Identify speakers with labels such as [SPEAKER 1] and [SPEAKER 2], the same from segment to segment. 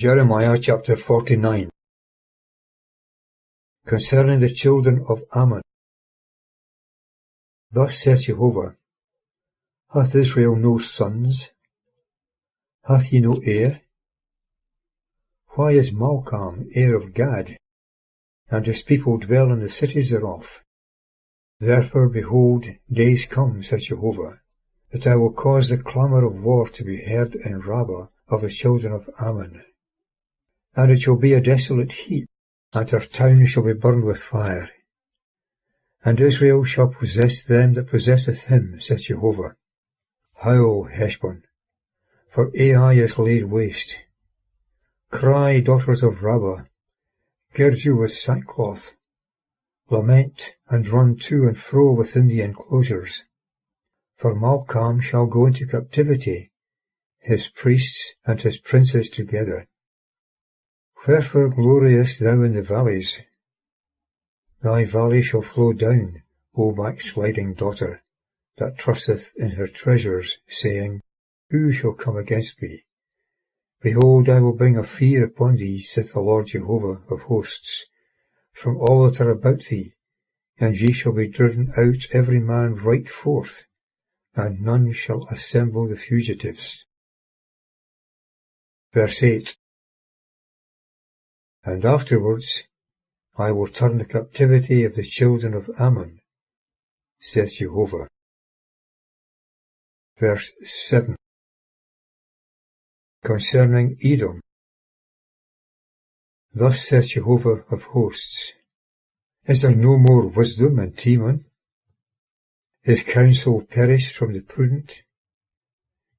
[SPEAKER 1] Jeremiah chapter 49. Concerning the children of Ammon. Thus saith Jehovah, Hath Israel no sons? Hath he no heir? Why is Malcham heir of Gad, and his people dwell in the cities thereof? Therefore, behold, days come, saith Jehovah, that I will cause the clamour of war to be heard in Rabbah of the children of Ammon. And it shall be a desolate heap, and her town shall be burned with fire. And Israel shall possess them that possesseth him, saith Jehovah. Howl, Heshbon, for Ai is laid waste. Cry, daughters of Rabbah, gird you with sackcloth. Lament, and run to and fro within the enclosures. For Malcham shall go into captivity, his priests and his princes together. Wherefore gloriest thou in the valleys? Thy valley shall flow down, O backsliding daughter, that trusteth in her treasures, saying, Who shall come against me? Behold, I will bring a fear upon thee, saith the Lord Jehovah of hosts, from all that are about thee, and ye shall be driven out every man right forth, and none shall assemble the fugitives. Verse 8. And afterwards I will turn the captivity of the children of Ammon, saith Jehovah. Verse 7. Concerning Edom. Thus saith Jehovah of hosts, Is there no more wisdom in Teman? Is counsel perished from the prudent?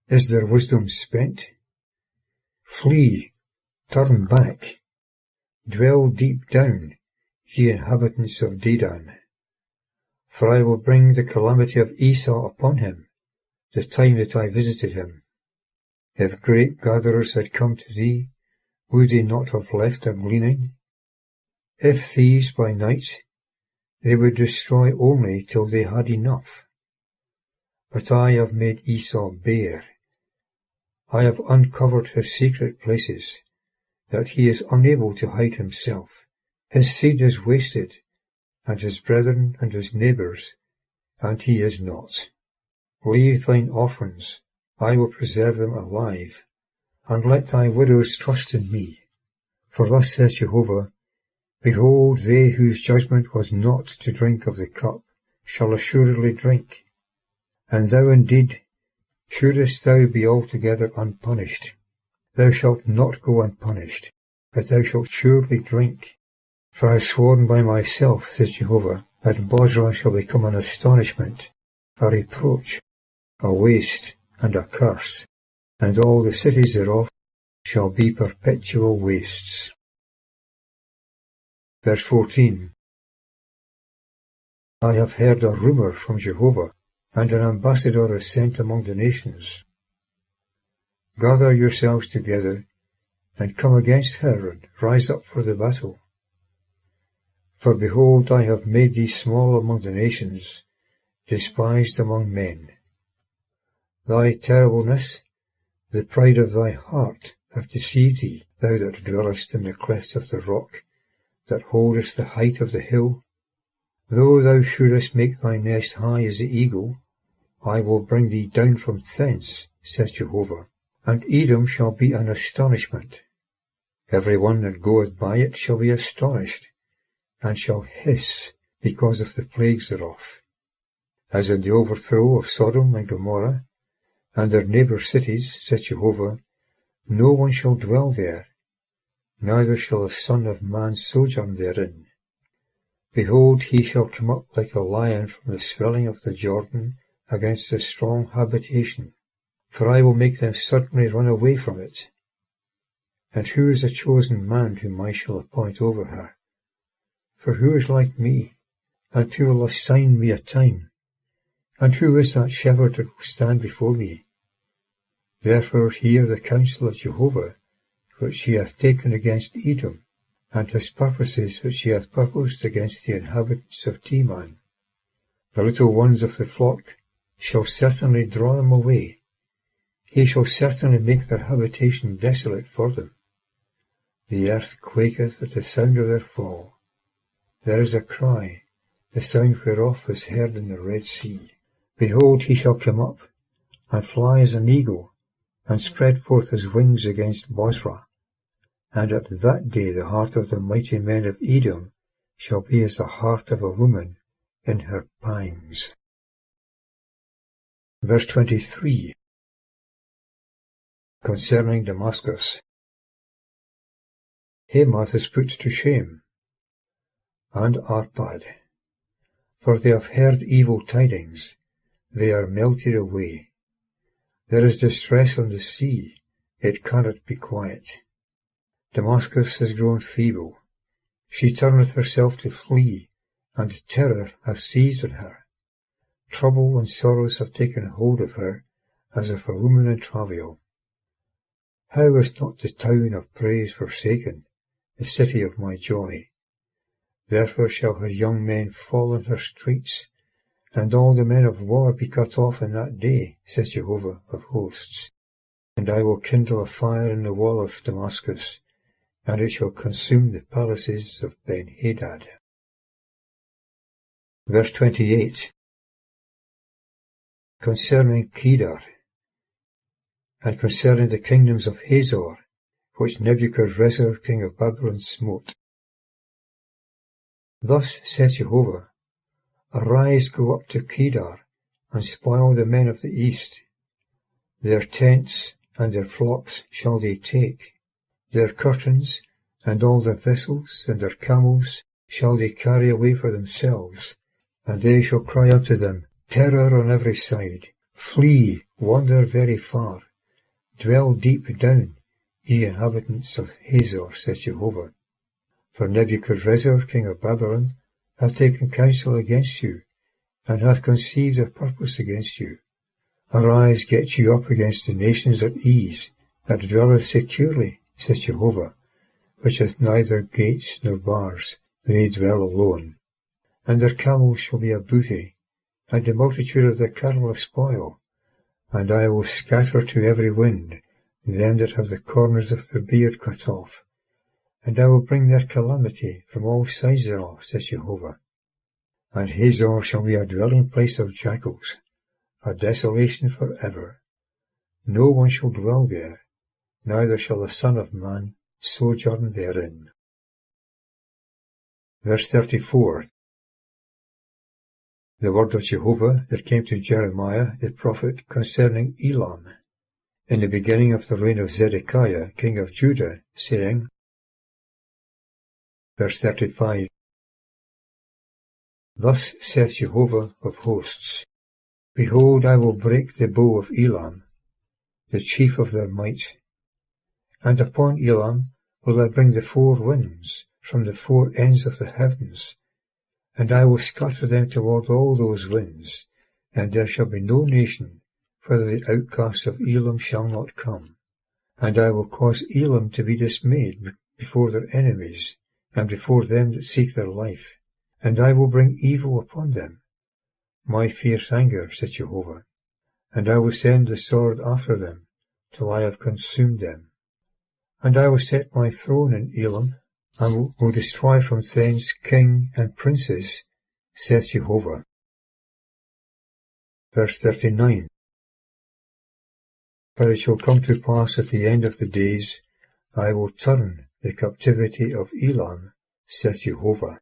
[SPEAKER 1] Is their wisdom spent? Flee, turn back, dwell deep down, ye inhabitants of Dedan. For I will bring the calamity of Esau upon him, the time that I visited him. If grape-gatherers had come to thee, would they not have left a gleaning? If thieves by night, they would destroy only till they had enough. But I have made Esau bare. I have uncovered his secret places, that he is unable to hide himself. His seed is wasted, and his brethren and his neighbours, and he is not. Leave thine orphans, I will preserve them alive, and let thy widows trust in me. For thus saith Jehovah, Behold, they whose judgment was not to drink of the cup shall assuredly drink. And thou indeed shouldest thou be altogether unpunished. Thou shalt not go unpunished, but thou shalt surely drink. For I have sworn by myself, says Jehovah, that Bozrah shall become an astonishment, a reproach, a waste, and a curse, and all the cities thereof shall be perpetual wastes. Verse 14. I have heard a rumour from Jehovah, and an ambassador is sent among the nations. Gather yourselves together, and come against her, and rise up for the battle. For behold, I have made thee small among the nations, despised among men. Thy terribleness, the pride of thy heart, hath deceived thee, thou that dwellest in the clefts of the rock, that holdest the height of the hill. Though thou shouldest make thy nest high as the eagle, I will bring thee down from thence, saith Jehovah, and Edom shall be an astonishment. Every one that goeth by it shall be astonished, and shall hiss because of the plagues thereof. As in the overthrow of Sodom and Gomorrah, and their neighbour cities, saith Jehovah, no one shall dwell there, neither shall a son of man sojourn therein. Behold, he shall come up like a lion from the swelling of the Jordan against a strong habitation, for I will make them suddenly run away from it. And who is the chosen man whom I shall appoint over her? For who is like me, and who will assign me a time? And who is that shepherd that will stand before me? Therefore hear the counsel of Jehovah, which he hath taken against Edom, and his purposes which he hath purposed against the inhabitants of Teman. The little ones of the flock shall certainly draw them away. He shall certainly make their habitation desolate for them. The earth quaketh at the sound of their fall. There is a cry, the sound whereof is heard in the Red Sea. Behold, he shall come up, and fly as an eagle, and spread forth his wings against Bozrah. And at that day the heart of the mighty men of Edom shall be as the heart of a woman in her pangs. Verse 23. Concerning Damascus. Hamath is put to shame, and Arpad, for they have heard evil tidings, they are melted away. There is distress on the sea, it cannot be quiet. Damascus has grown feeble, she turneth herself to flee, and terror hath seized on her. Trouble and sorrows have taken hold of her, as of a woman in travail. How is not the town of praise forsaken, the city of my joy? Therefore shall her young men fall in her streets, and all the men of war be cut off in that day, says Jehovah of hosts. And I will kindle a fire in the wall of Damascus, and it shall consume the palaces of Ben-Hadad. Verse 28. Concerning Kedar, and concerning the kingdoms of Hazor, which Nebuchadrezzar king of Babylon smote. Thus saith Jehovah, Arise, go up to Kedar, and spoil the men of the east. Their tents and their flocks shall they take, their curtains and all their vessels and their camels shall they carry away for themselves, and they shall cry unto them, Terror on every side, flee, wander very far, dwell deep down, ye inhabitants of Hazor, says Jehovah. For Nebuchadrezzar king of Babylon hath taken counsel against you, and hath conceived a purpose against you. Arise, get you up against the nations at ease, that dwelleth securely, says Jehovah, which hath neither gates nor bars, they dwell alone. And their camels shall be a booty, and the multitude of their cattle a spoil. And I will scatter to every wind them that have the corners of their beard cut off, and I will bring their calamity from all sides thereof, says Jehovah. And Hazor shall be a dwelling place of jackals, a desolation for ever. No one shall dwell there, neither shall the Son of Man sojourn therein. Verse 34. The word of Jehovah that came to Jeremiah the prophet concerning Elam, in the beginning of the reign of Zedekiah king of Judah, saying, Verse 35. Thus saith Jehovah of hosts, Behold, I will break the bow of Elam, the chief of their might, and upon Elam will I bring the four winds from the four ends of the heavens, and I will scatter them toward all those winds, and there shall be no nation, whether the outcasts of Elam shall not come. And I will cause Elam to be dismayed before their enemies, and before them that seek their life, and I will bring evil upon them, my fierce anger, saith Jehovah, and I will send the sword after them, till I have consumed them. And I will set my throne in Elam, and will destroy from thence king and princes, saith Jehovah. Verse 39. But it shall come to pass at the end of the days, I will turn the captivity of Elam, saith Jehovah.